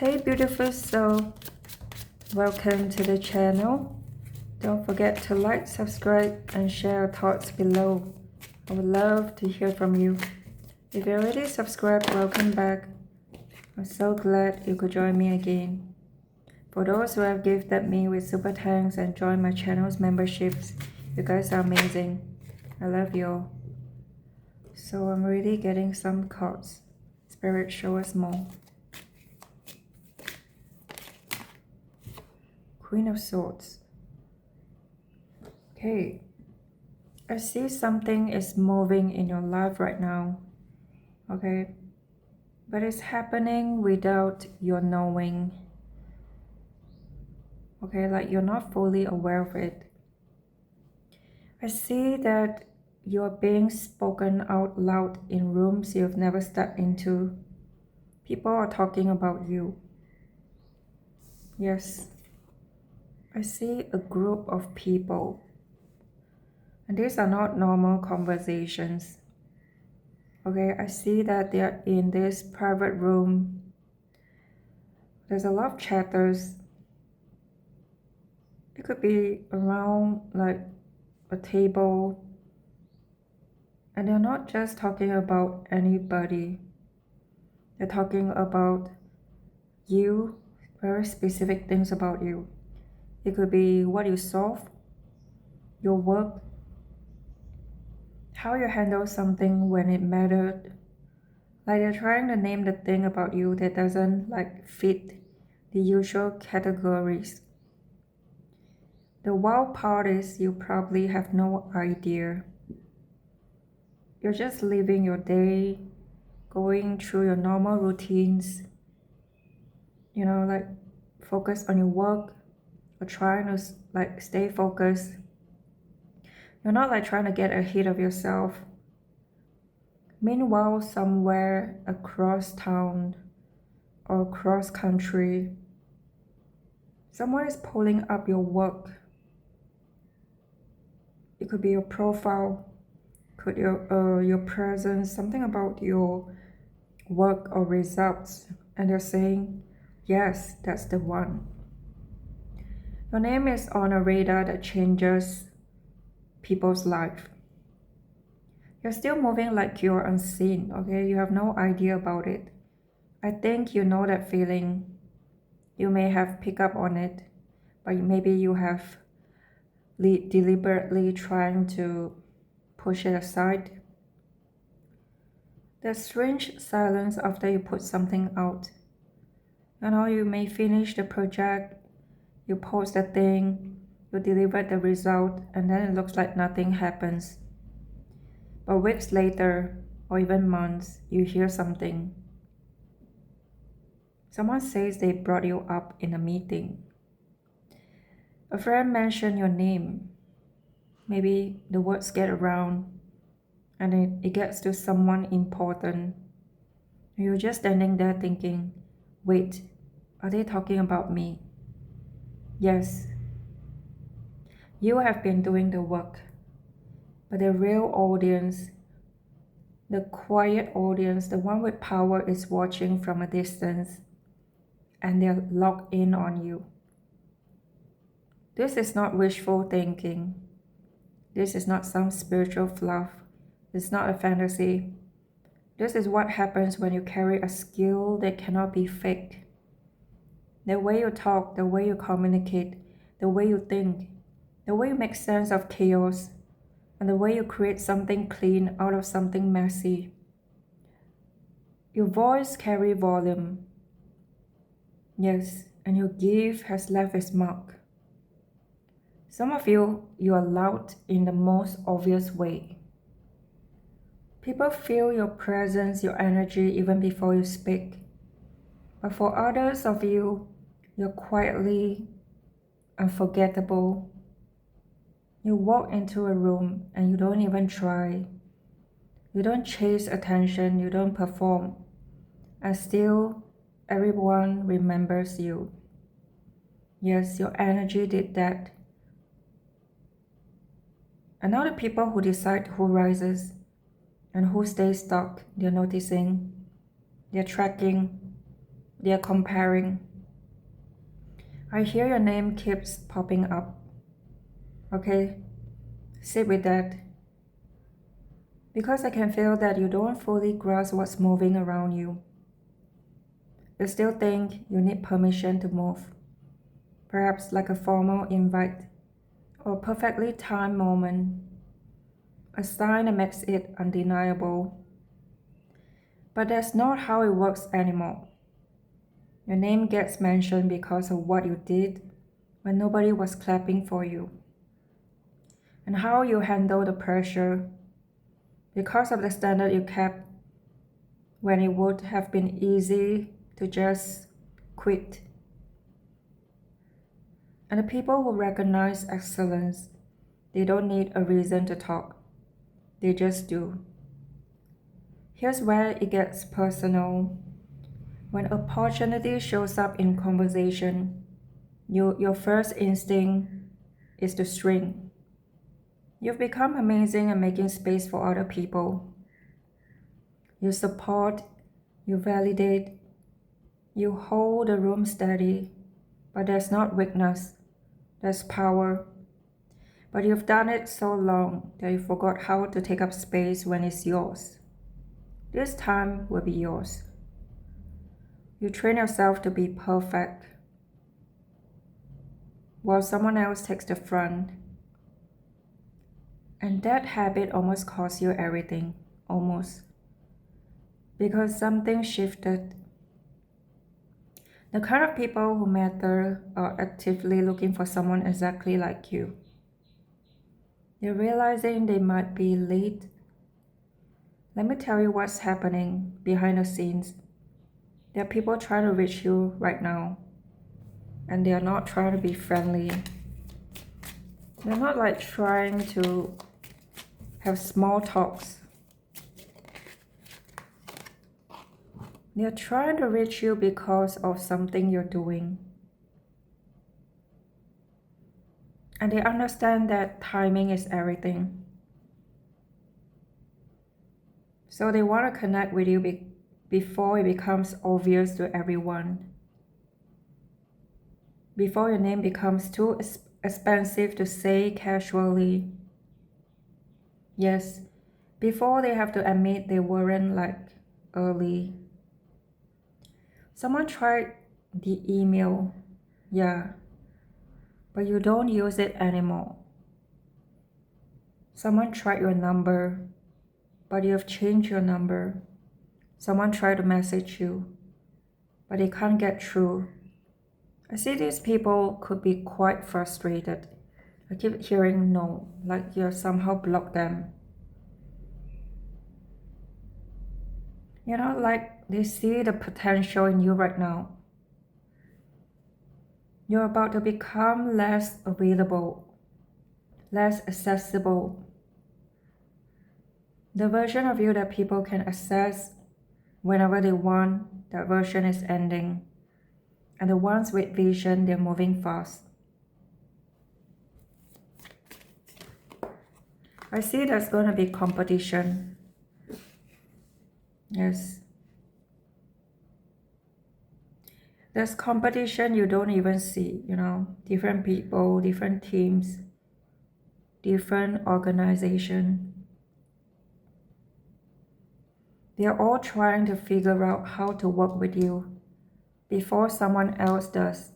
Hey beautiful soul, welcome to the channel. Don't forget to like, subscribe and share your thoughts below. I would love to hear from you. If you already subscribed, welcome back. I'm so glad you could join me again. For those who have gifted me with super thanks and joined my channel's memberships, you guys are amazing. I love you all. So I'm already getting some cards. Spirit, show us more. Queen of Swords. Okay, I see something is moving in your life right now, okay? But it's happening without your knowing, okay? Like you're not fully aware of it. I see that you're being spoken out loud in rooms you've never stepped into. People are talking about you. Yes, I see a group of people. And these are not normal conversations. Okay, I see that they're in this private room. There's a lot of chatters. It could be around like a table. And they're not just talking about anybody. They're talking about you, very specific things about you. It could be what you solve, your work, how you handle something when it mattered. Like they're trying to name the thing about you that doesn't like fit the usual categories. The wild part is you probably have no idea. You're just living your day, going through your normal routines, you know, like focus on your work or trying to like stay focused. You're not like trying to get ahead of yourself. Meanwhile, somewhere across town or across country, someone is pulling up your work. It could be your profile, could your presence, something about your work or results, and they're saying, yes, that's the one. Your name is on a radar that changes people's life. You're still moving like you're unseen, okay? You have no idea about it. I think you know that feeling. You may have picked up on it, but maybe you have deliberately trying to push it aside. There's strange silence after you put something out. You know, you may finish the project, you post the thing, you deliver the result, and then it looks like nothing happens. But weeks later, or even months, you hear something. Someone says they brought you up in a meeting. A friend mentioned your name. Maybe the words get around and it gets to someone important. You're just standing there thinking, wait, are they talking about me? Yes, you have been doing the work, but the real audience, the quiet audience, the one with power is watching from a distance and they're locked in on you. This is not wishful thinking. This is not some spiritual fluff. It's not a fantasy. This is what happens when you carry a skill that cannot be faked. The way you talk, the way you communicate, the way you think, the way you make sense of chaos, and the way you create something clean out of something messy. Your voice carries volume. Yes, and your gift has left its mark. Some of you are loud in the most obvious way. People feel your presence, your energy, even before you speak. But for others of you, you're quietly unforgettable. You walk into a room and you don't even try. You don't chase attention, you don't perform. And still, everyone remembers you. Yes, your energy did that. And now the people who decide who rises and who stays stuck, they're noticing, they're tracking. They are comparing. I hear your name keeps popping up. Okay, sit with that. Because I can feel that you don't fully grasp what's moving around you. You still think you need permission to move. Perhaps like a formal invite or perfectly timed moment. A sign that makes it undeniable. But that's not how it works anymore. Your name gets mentioned because of what you did when nobody was clapping for you. And how you handle the pressure because of the standard you kept when it would have been easy to just quit. And the people who recognize excellence, they don't need a reason to talk. They just do. Here's where it gets personal. When opportunity shows up in conversation, your first instinct is to shrink. You've become amazing at making space for other people. You support, you validate, you hold the room steady, but there's not weakness, there's power. But you've done it so long that you forgot how to take up space when it's yours. This time will be yours. You train yourself to be perfect, while someone else takes the front. And that habit almost costs you everything, almost. Because something shifted. The kind of people who matter are actively looking for someone exactly like you. They're realizing they might be late. Let me tell you what's happening behind the scenes. There are people trying to reach you right now. And they are not trying to be friendly. They're not like trying to have small talks. They're trying to reach you because of something you're doing. And they understand that timing is everything. So they want to connect with you before it becomes obvious to everyone. Before your name becomes too expensive to say casually. Yes, before they have to admit they weren't like early. Someone tried the email, yeah, but you don't use it anymore. Someone tried your number, but you have changed your number. Someone tried to message you, but they can't get through. I see these people could be quite frustrated. I keep hearing no, like you somehow blocked them. You know, like they see the potential in you right now. You're about to become less available, less accessible. The version of you that people can access whenever they want, that version is ending. And the ones with vision, they're moving fast. I see there's going to be competition. Yes. There's competition you don't even see, you know, different people, different teams, different organization. They're all trying to figure out how to work with you before someone else does.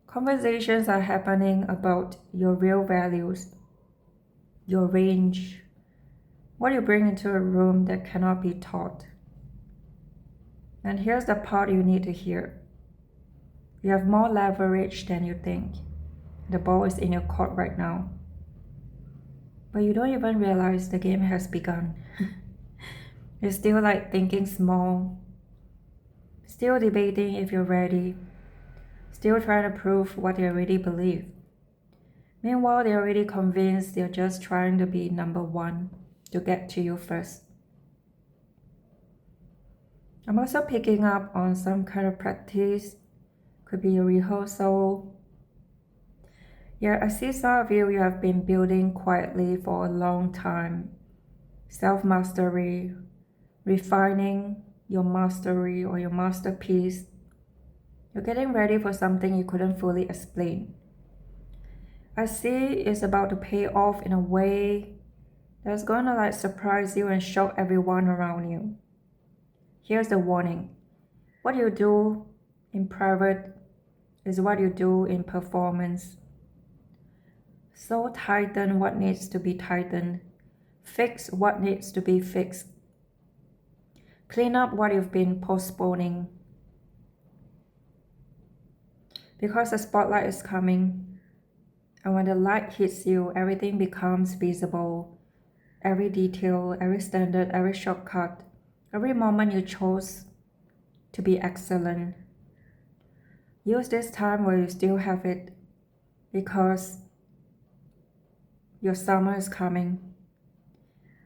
Conversations are happening about your real values, your range, what you bring into a room that cannot be taught. And here's the part you need to hear. You have more leverage than you think. The ball is in your court right now. But you don't even realize the game has begun. You're still like thinking small, still debating if you're ready, still trying to prove what they already believe. Meanwhile, they're already convinced they're just trying to be number one, to get to you first. I'm also picking up on some kind of practice. Could be a rehearsal. Yeah, I see some of you have been building quietly for a long time. Self-mastery, refining, your mastery or your masterpiece. You're getting ready for something you couldn't fully explain. I see it's about to pay off in a way that's gonna like surprise you and shock everyone around you. Here's the warning. What you do in private is what you do in performance. So tighten what needs to be tightened. Fix what needs to be fixed. Clean up what you've been postponing. Because the spotlight is coming, and when the light hits you, everything becomes visible. Every detail, every standard, every shortcut, every moment you chose to be excellent. Use this time where you still have it, because your summer is coming.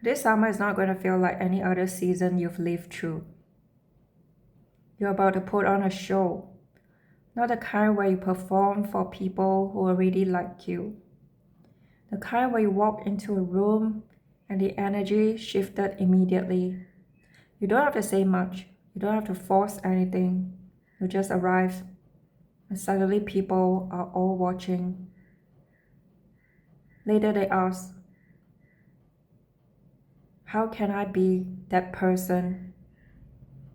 This summer is not going to feel like any other season you've lived through. You're about to put on a show, not the kind where you perform for people who already like you. The kind where you walk into a room and the energy shifted immediately. You don't have to say much. You don't have to force anything. You just arrive, and suddenly people are all watching. Later they ask, how can I be that person?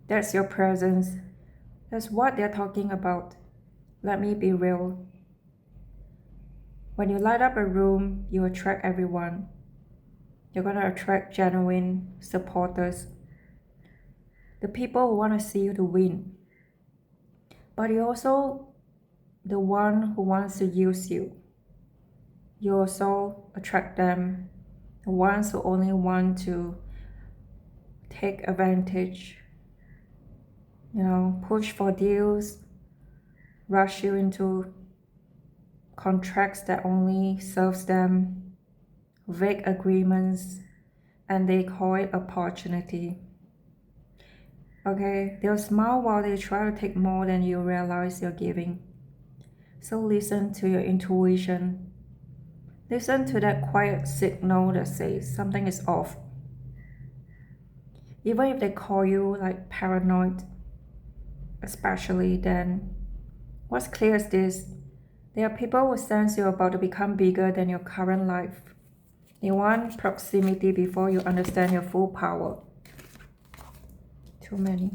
That's your presence. That's what they're talking about. Let me be real. When you light up a room, you attract everyone. You're going to attract genuine supporters. The people who want to see you to win. But you're also the one who wants to use you. You also attract them, the ones who only want to take advantage, push for deals, rush you into contracts that only serves them, vague agreements, and they call it opportunity. Okay, they'll smile while they try to take more than you realize you're giving. So listen to your intuition. Listen to that quiet signal that says something is off. Even if they call you like paranoid, especially then, what's clear is this. There are people who sense you're about to become bigger than your current life. They want proximity before you understand your full power. Too many.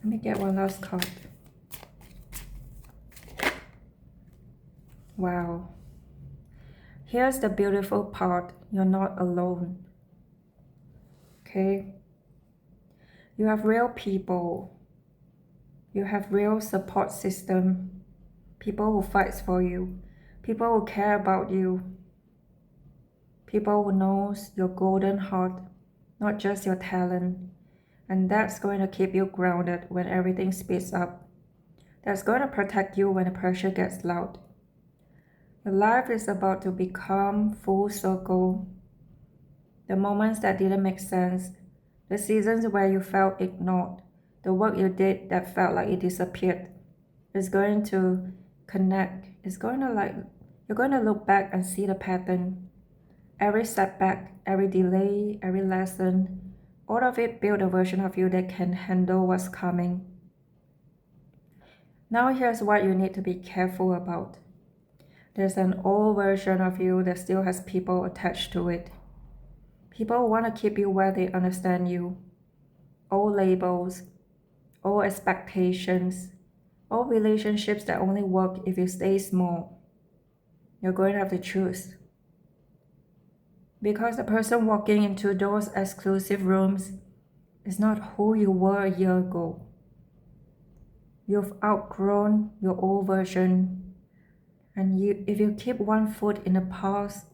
Let me get one last card. Wow. Here's the beautiful part. You're not alone. Okay? You have real people. You have real support system. People who fight for you. People who care about you. People who knows your golden heart, not just your talent. And that's going to keep you grounded when everything speeds up. That's going to protect you when the pressure gets loud. Your life is about to become full circle. The moments that didn't make sense, the seasons where you felt ignored, the work you did that felt like it disappeared, is going to connect. It's going to you're going to look back and see the pattern. Every setback, every delay, every lesson, all of it built a version of you that can handle what's coming. Now here's what you need to be careful about. There's an old version of you that still has people attached to it. People want to keep you where they understand you. Old labels, old expectations, old relationships that only work if you stay small. You're going to have to choose. Because the person walking into those exclusive rooms is not who you were a year ago. You've outgrown your old version, and if you keep one foot in the past,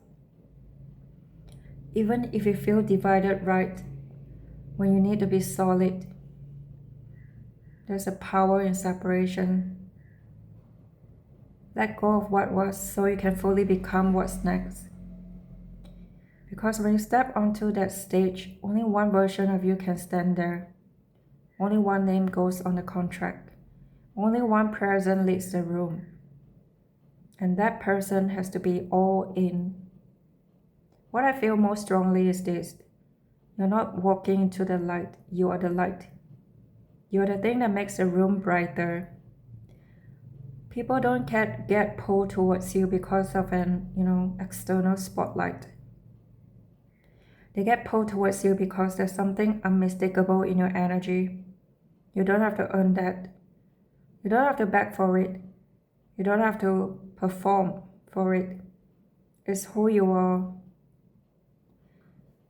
even if you feel divided right when you need to be solid, there's a power in separation. Let go of what was so you can fully become what's next. Because when you step onto that stage, only one version of you can stand there. Only one name goes on the contract. Only one person leads the room. And that person has to be all in. What I feel most strongly is this. You're not walking into the light, you are the light. You're the thing that makes the room brighter. People don't get pulled towards you because of an, external spotlight. They get pulled towards you because there's something unmistakable in your energy. You don't have to earn that. You don't have to beg for it. You don't have to perform for it. It's who you are.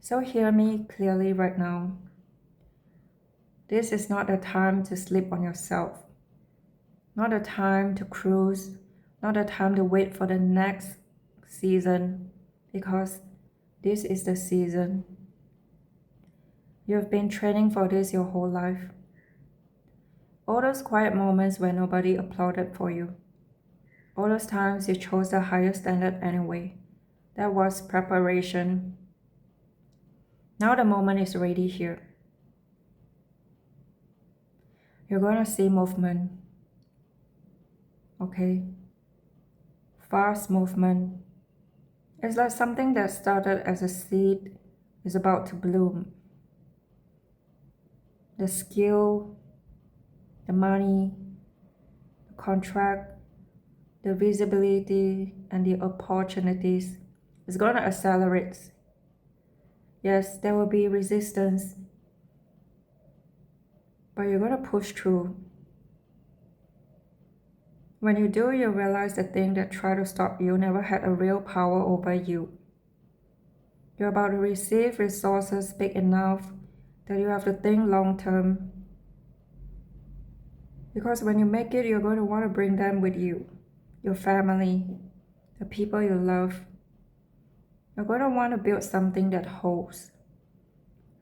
So hear me clearly right now. This is not a time to sleep on yourself. Not a time to cruise. Not a time to wait for the next season. Because this is the season. You've been training for this your whole life. All those quiet moments where nobody applauded for you. All those times you chose the higher standard anyway. That was preparation. Now the moment is ready here. You're going to see movement. Okay? Fast movement. It's like something that started as a seed is about to bloom. The skill, the money, the contract, the visibility, and the opportunities is going to accelerate. Yes, there will be resistance, but you're going to push through. When you do, you realize the thing that tried to stop you never had a real power over you. You're about to receive resources big enough that you have to think long term. Because when you make it, you're going to want to bring them with you, your family, the people you love. You're going to want to build something that holds.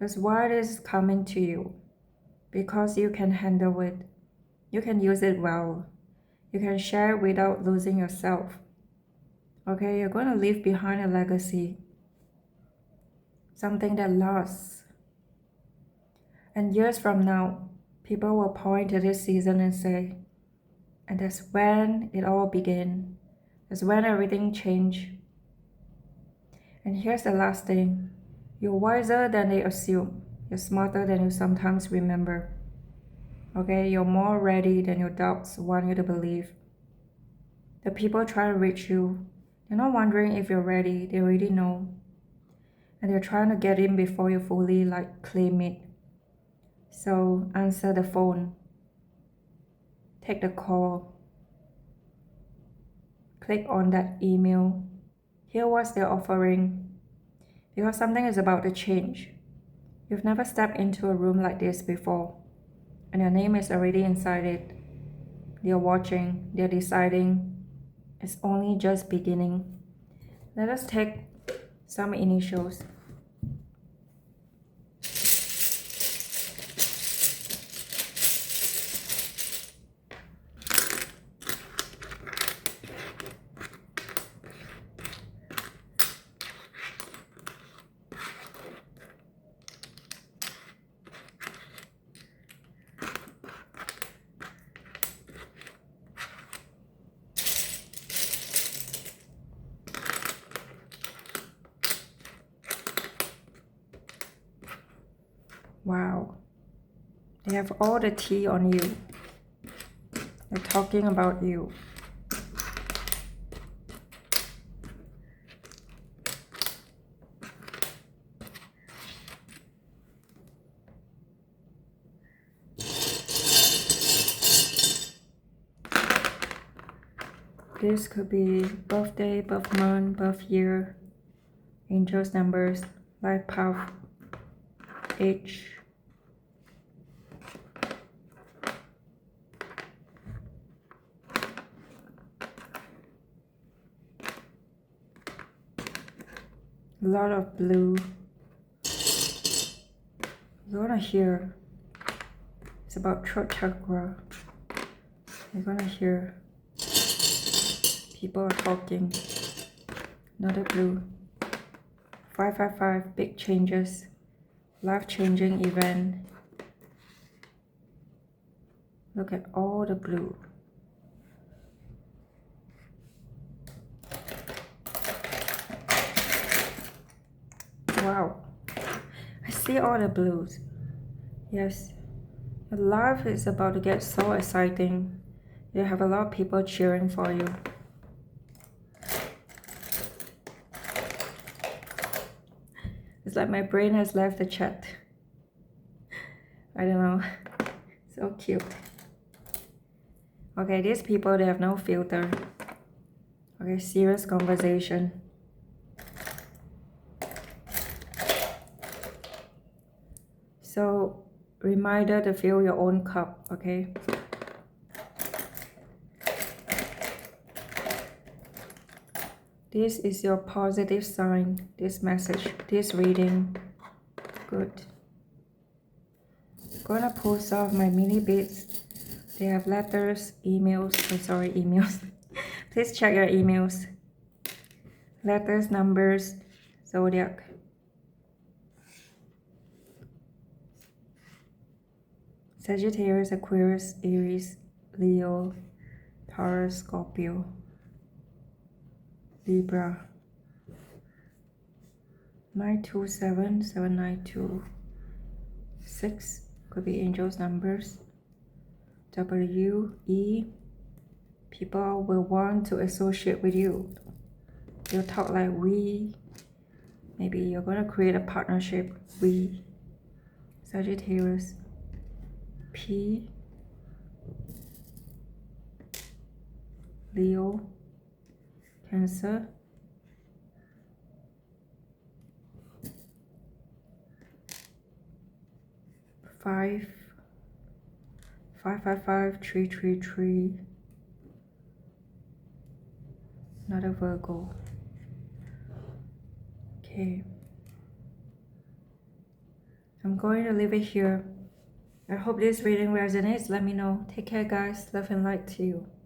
That's why it is coming to you. Because you can handle it. You can use it well. You can share it without losing yourself. Okay, you're going to leave behind a legacy. Something that lasts. And years from now, people will point to this season and say, and that's when it all began. That's when everything changed. And here's the last thing. You're wiser than they assume. You're smarter than you sometimes remember. Okay, you're more ready than your doubts want you to believe. The people trying to reach you, they're not wondering if you're ready, they already know. And they're trying to get in before you fully claim it. So answer the phone. Take the call. Click on that email. Hear what they're offering. Because something is about to change. You've never stepped into a room like this before. And your name is already inside it. They're watching. They're deciding. It's only just beginning. Let us take some initials. Wow. They have all the tea on you. They're talking about you. This could be birthday, birth month, birth year, angels numbers, life path, age. A lot of blue. You're gonna hear. It's about throat chakra. You're gonna hear. People are talking. Another blue. 555, big changes. Life-changing event. Look at all the blue. Wow. I see all the blues. Yes. Life is about to get so exciting. You have a lot of people cheering for you. It's like my brain has left the chat. I don't know. So cute. Okay, these people, they have no filter. Okay, serious conversation. So, reminder to fill your own cup, okay? This is your positive sign, this message, this reading. Good. Gonna pull some of my mini beads. They have letters, emails, oh sorry, emails. Please check your emails. Letters, numbers, zodiac. Sagittarius, Aquarius, Aries, Leo, Taurus, Scorpio, Libra. 9277926 could be angels numbers. W, E. People will want to associate with you. They'll talk like we. Maybe you're gonna create a partnership. We. Sagittarius. P. Leo. Cancer. Five. 555-333. Another Virgo. Okay. I'm going to leave it here. I hope this reading resonates. Let me know. Take care, guys. Love and light to you.